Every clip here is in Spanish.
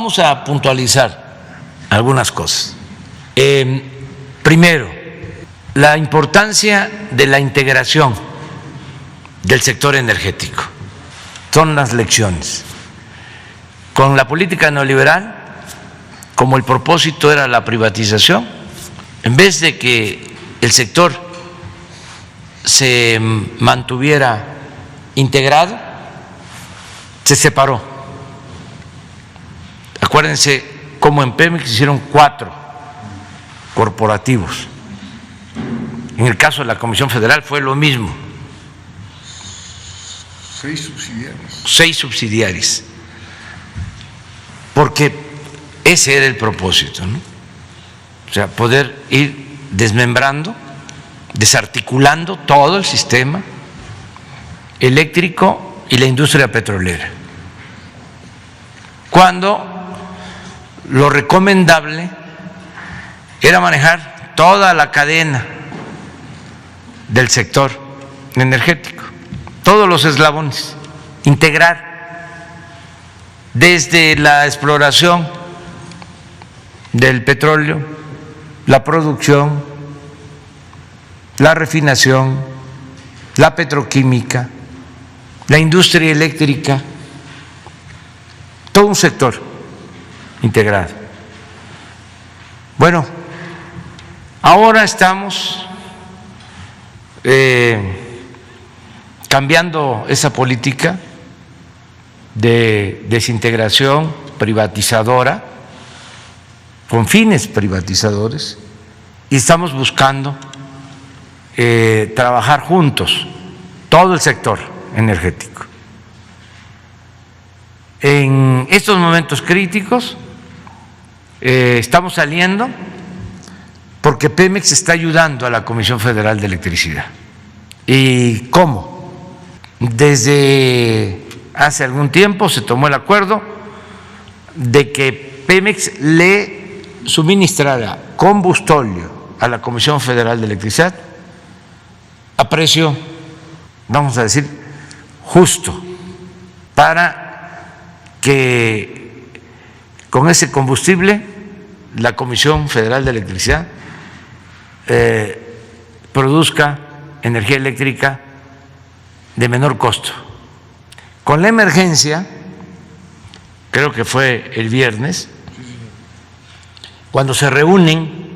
Vamos a puntualizar algunas cosas. Primero, la importancia de la integración del sector energético. Son las lecciones. Con la política neoliberal, como el propósito era la privatización, en vez de que el sector se mantuviera integrado, se separó. Acuérdense cómo en Pemex hicieron 4 corporativos. En el caso de la Comisión Federal fue lo mismo. 6 subsidiarios. 6 subsidiarias. Porque ese era el propósito, ¿no? O sea, poder ir desmembrando, desarticulando todo el sistema eléctrico y la industria petrolera. Cuando lo recomendable era manejar toda la cadena del sector energético, todos los eslabones, integrar desde la exploración del petróleo, la producción, la refinación, la petroquímica, la industria eléctrica, todo un sector integrado. Bueno, ahora estamos cambiando esa política de desintegración privatizadora con fines privatizadores y estamos buscando trabajar juntos todo el sector energético. En estos momentos críticos estamos saliendo porque Pemex está ayudando a la Comisión Federal de Electricidad. ¿Y cómo? Desde hace algún tiempo se tomó el acuerdo de que Pemex le suministrara combustóleo a la Comisión Federal de Electricidad a precio, vamos a decir, justo, para que con ese combustible la Comisión Federal de Electricidad produzca energía eléctrica de menor costo. Con la emergencia, creo que fue el viernes, cuando se reúnen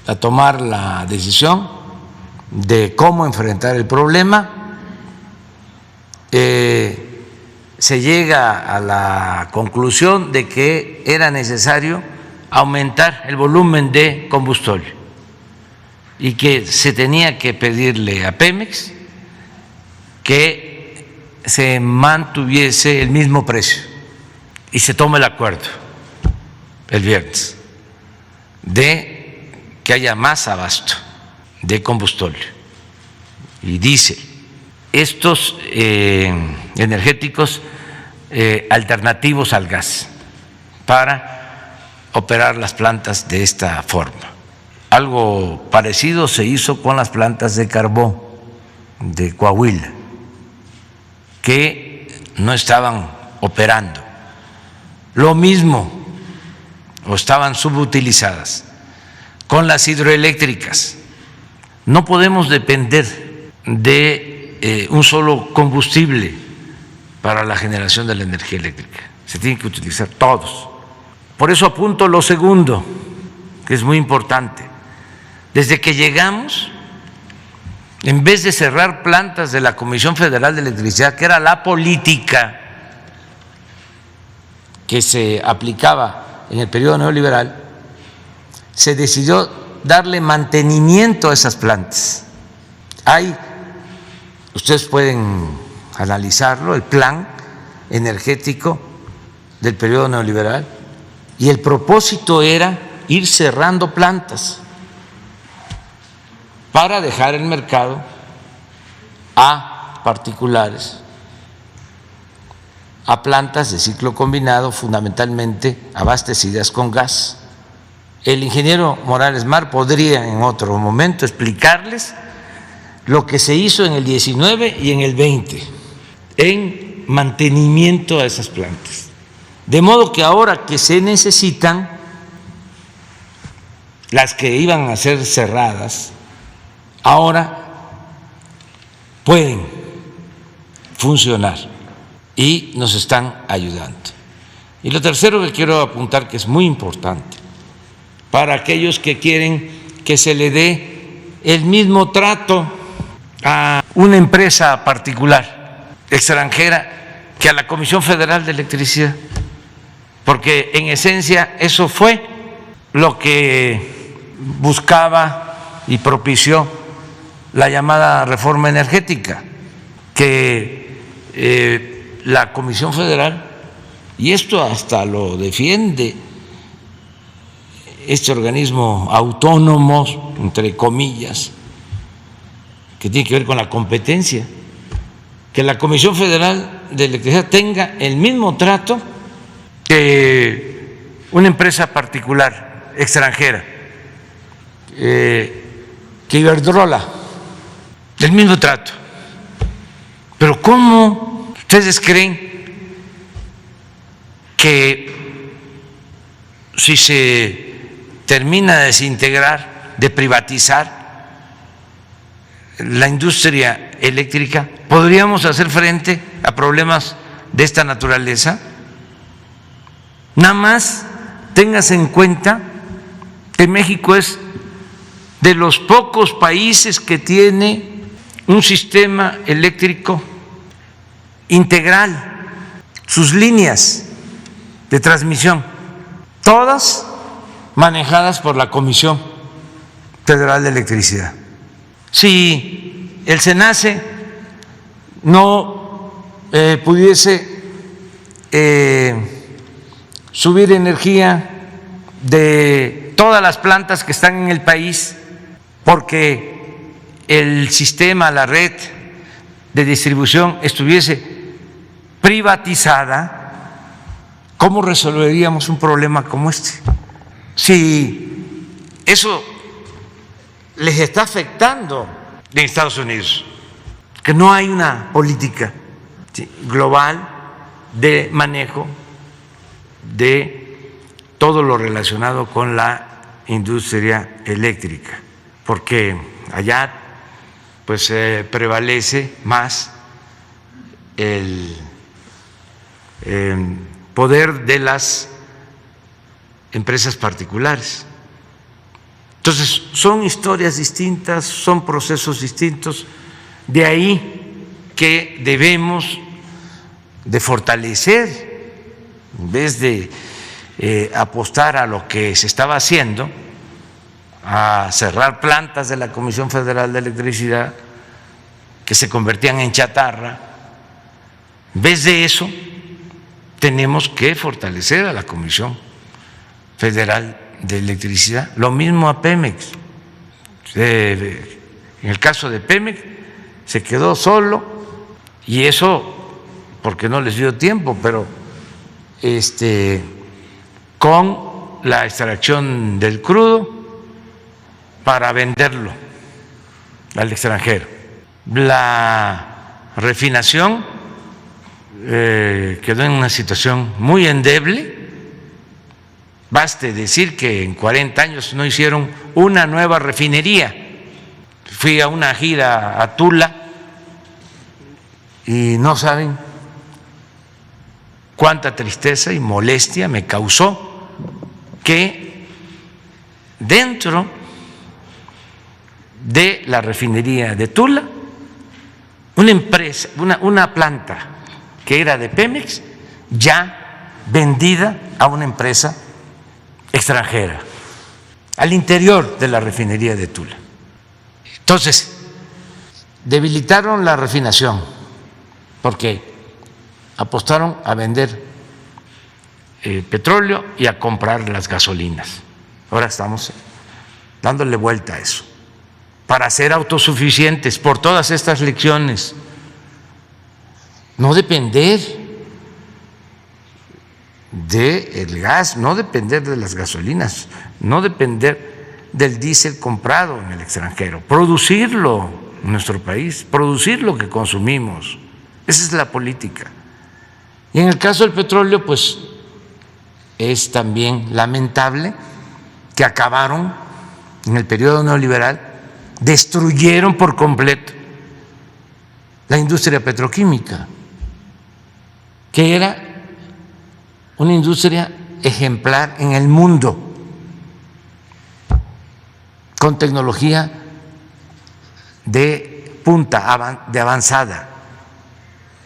a tomar la decisión de cómo enfrentar el problema, se llega a la conclusión de que era necesario aumentar el volumen de combustóleo y que se tenía que pedirle a Pemex que se mantuviese el mismo precio, y se toma el acuerdo el viernes de que haya más abasto de combustóleo. Y dice, estos energéticos alternativos al gas para operar las plantas de esta forma. Algo parecido se hizo con las plantas de carbón de Coahuila, que no estaban operando. Lo mismo, o estaban subutilizadas, con las hidroeléctricas. No podemos depender de un solo combustible para la generación de la energía eléctrica. Se tienen que utilizar todos. Por eso apunto lo segundo, que es muy importante. Desde que llegamos, en vez de cerrar plantas de la Comisión Federal de Electricidad, que era la política que se aplicaba en el periodo neoliberal, se decidió darle mantenimiento a esas plantas. Ustedes pueden analizarlo, el plan energético del periodo neoliberal, y el propósito era ir cerrando plantas para dejar el mercado a particulares, a plantas de ciclo combinado, fundamentalmente abastecidas con gas. El ingeniero Morales Mar podría en otro momento explicarles lo que se hizo en el 19 y en el 20 en mantenimiento a esas plantas. De modo que ahora que se necesitan, las que iban a ser cerradas, ahora pueden funcionar y nos están ayudando. Y lo tercero que quiero apuntar, que es muy importante, para aquellos que quieren que se le dé el mismo trato a una empresa particular extranjera que a la Comisión Federal de Electricidad, porque en esencia eso fue lo que buscaba y propició la llamada reforma energética, que la Comisión Federal, y esto hasta lo defiende este organismo autónomo, entre comillas, que tiene que ver con la competencia, que la Comisión Federal de Electricidad tenga el mismo trato que una empresa particular extranjera, que Iberdrola, el mismo trato. Pero ¿cómo ustedes creen que si se termina de desintegrar, de privatizar la industria eléctrica, podríamos hacer frente a problemas de esta naturaleza? Nada más téngase en cuenta que México es de los pocos países que tiene un sistema eléctrico integral, sus líneas de transmisión, todas manejadas por la Comisión Federal de Electricidad. Si el SENACE no pudiese subir energía de todas las plantas que están en el país, porque el sistema, la red de distribución estuviese privatizada, ¿cómo resolveríamos un problema como este? Si eso les está afectando en Estados Unidos, que no hay una política global de manejo de todo lo relacionado con la industria eléctrica, porque allá pues prevalece más el poder de las empresas particulares. Entonces son historias distintas, son procesos distintos, de ahí que debemos de fortalecer, en vez de apostar a lo que se estaba haciendo, a cerrar plantas de la Comisión Federal de Electricidad que se convertían en chatarra. En vez de eso, tenemos que fortalecer a la Comisión Federal de Electricidad, lo mismo a Pemex. En el caso de Pemex se quedó solo, y eso porque no les dio tiempo, pero con la extracción del crudo para venderlo al extranjero. La refinación quedó en una situación muy endeble. Baste decir que en 40 años no hicieron una nueva refinería. Fui a una gira a Tula y no saben cuánta tristeza y molestia me causó que dentro de la refinería de Tula, una empresa, una planta que era de Pemex, ya vendida a una empresa extranjera, al interior de la refinería de Tula. Entonces, debilitaron la refinación porque apostaron a vender petróleo y a comprar las gasolinas. Ahora estamos dándole vuelta a eso para ser autosuficientes por todas estas lecciones, no depender del gas, no depender de las gasolinas, no depender del diésel comprado en el extranjero, producirlo en nuestro país, producir lo que consumimos. Esa es la política. Y en el caso del petróleo, pues es también lamentable que acabaron en el periodo neoliberal, destruyeron por completo la industria petroquímica, que era una industria ejemplar en el mundo, con tecnología de punta, de avanzada,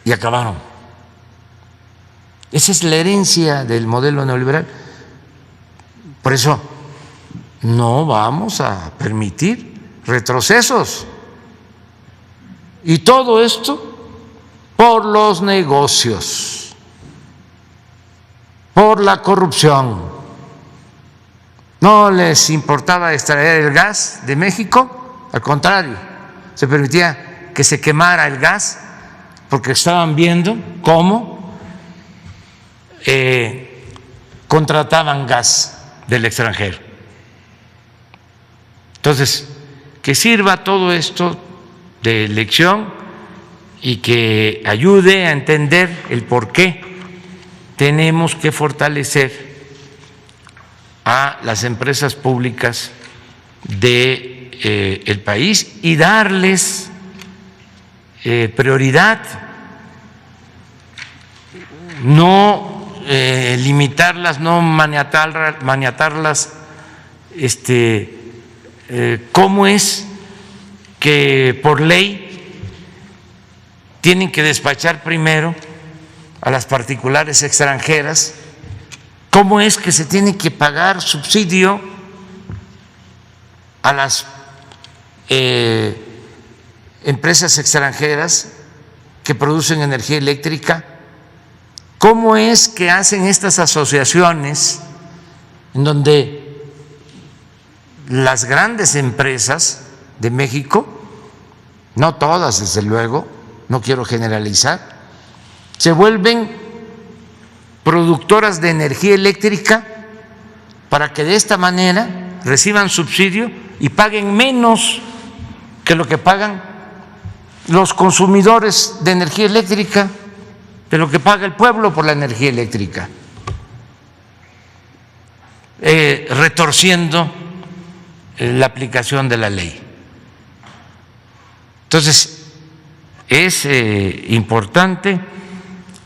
y acabaron. Esa es la herencia del modelo neoliberal. Por eso no vamos a permitir retrocesos. Y todo esto por los negocios, por la corrupción. No les importaba extraer el gas de México, al contrario, se permitía que se quemara el gas porque estaban viendo cómo contrataban gas del extranjero. Entonces, que sirva todo esto de lección y que ayude a entender el por qué tenemos que fortalecer a las empresas públicas del país y darles prioridad, no limitarlas, no maniatarlas. ¿Cómo es que por ley tienen que despachar primero a las particulares extranjeras? ¿Cómo es que se tiene que pagar subsidio a las empresas extranjeras que producen energía eléctrica? ¿Cómo es que hacen estas asociaciones en donde las grandes empresas de México, no todas desde luego, no quiero generalizar, se vuelven productoras de energía eléctrica para que de esta manera reciban subsidio y paguen menos que lo que pagan los consumidores de energía eléctrica, de lo que paga el pueblo por la energía eléctrica, retorciendo la aplicación de la ley? Entonces, es importante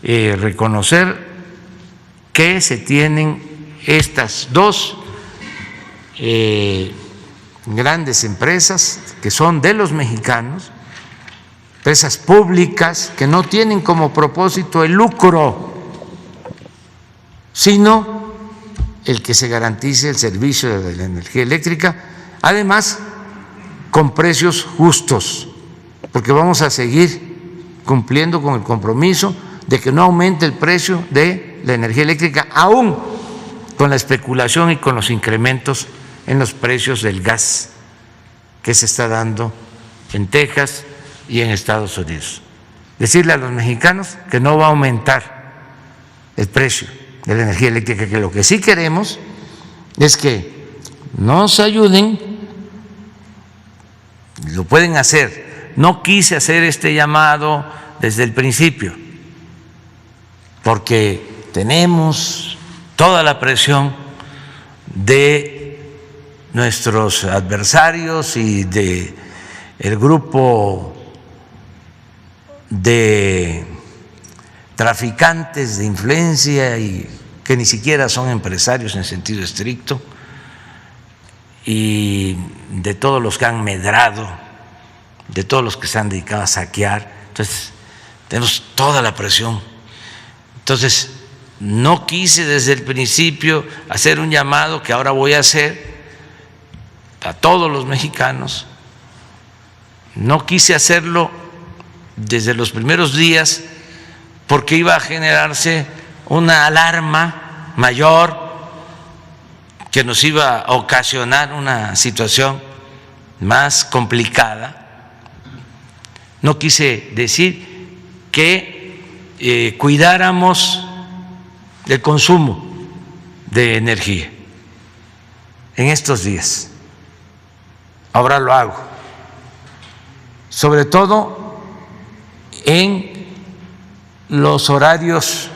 reconocer que se tienen estas dos grandes empresas que son de los mexicanos, empresas públicas que no tienen como propósito el lucro, sino el que se garantice el servicio de la energía eléctrica, además con precios justos, porque vamos a seguir cumpliendo con el compromiso de que no aumente el precio de la energía eléctrica, aún con la especulación y con los incrementos en los precios del gas que se está dando en Texas y en Estados Unidos. Decirle a los mexicanos que no va a aumentar el precio de la energía eléctrica, que lo que sí queremos es que nos ayuden, lo pueden hacer. No quise hacer este llamado desde el principio, porque tenemos toda la presión de nuestros adversarios y de el grupo de traficantes de influencia y que ni siquiera son empresarios en sentido estricto, y de todos los que han medrado, de todos los que se han dedicado a saquear. Entonces, tenemos toda la presión. Entonces, no quise desde el principio hacer un llamado que ahora voy a hacer a todos los mexicanos. No quise hacerlo desde los primeros días porque iba a generarse una alarma mayor que nos iba a ocasionar una situación más complicada. No quise decir que cuidáramos el consumo de energía en estos días. Ahora lo hago, sobre todo en los horarios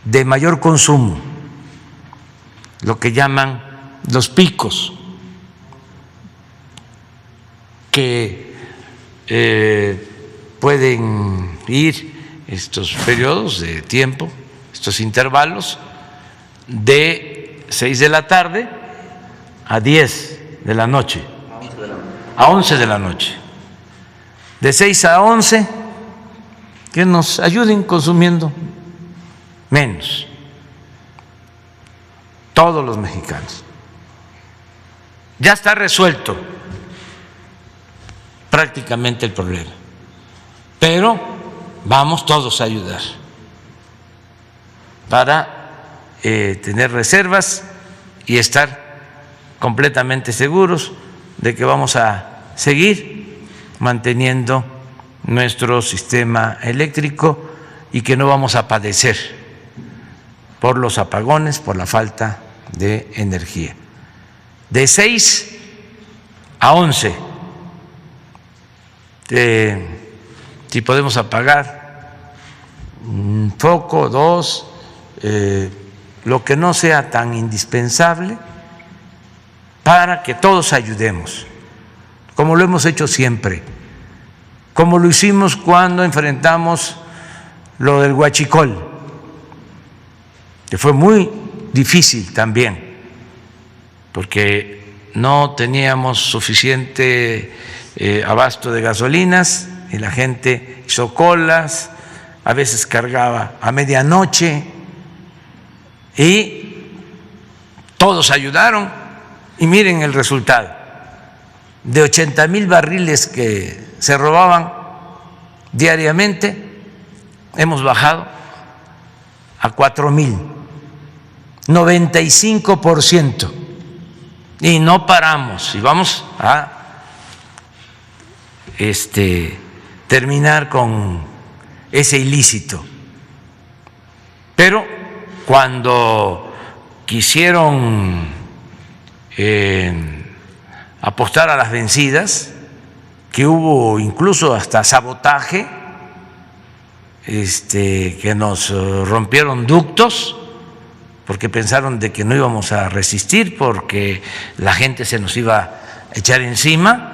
de mayor consumo, lo que llaman los picos, que pueden ir estos periodos de tiempo, estos intervalos, de 6 de la tarde a 10 de la noche, a 11 de la noche, de 6 a 11, que nos ayuden consumiendo menos, todos los mexicanos. Ya está resuelto prácticamente el problema, pero vamos todos a ayudar para tener reservas y estar completamente seguros de que vamos a seguir manteniendo nuestro sistema eléctrico y que no vamos a padecer por los apagones, por la falta de energía. De 6 a 11, si podemos apagar un foco, dos, lo que no sea tan indispensable, para que todos ayudemos, como lo hemos hecho siempre, como lo hicimos cuando enfrentamos lo del huachicol, que fue muy difícil también, porque no teníamos suficiente abasto de gasolinas y la gente hizo colas, a veces cargaba a medianoche y todos ayudaron y miren el resultado. De 80,000 barriles que se robaban diariamente, hemos bajado a 4,000, 95%, y no paramos y vamos a terminar con ese ilícito. Pero cuando quisieron apostar a las vencidas, que hubo incluso hasta sabotaje, que nos rompieron ductos porque pensaron de que no íbamos a resistir, porque la gente se nos iba a echar encima.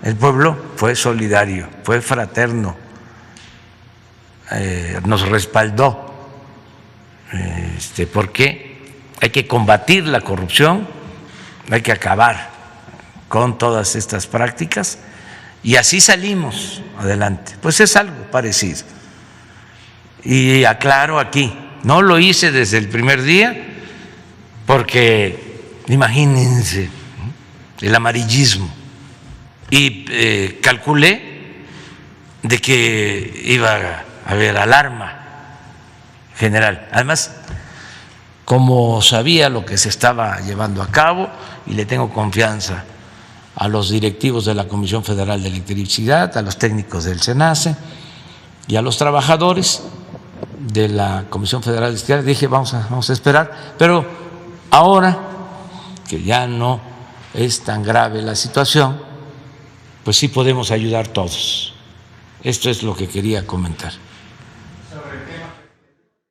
El pueblo fue solidario, fue fraterno, nos respaldó, porque hay que combatir la corrupción, hay que acabar con todas estas prácticas, y así salimos adelante. Pues es algo parecido. Y aclaro aquí, no lo hice desde el primer día, porque imagínense el amarillismo, y calculé de que iba a haber alarma general. Además, como sabía lo que se estaba llevando a cabo, y le tengo confianza a los directivos de la Comisión Federal de Electricidad, a los técnicos del SENACE y a los trabajadores de la Comisión Federal de Electricidad, dije vamos a esperar, pero ahora que ya no es tan grave la situación, pues sí podemos ayudar todos. Esto es lo que quería comentar.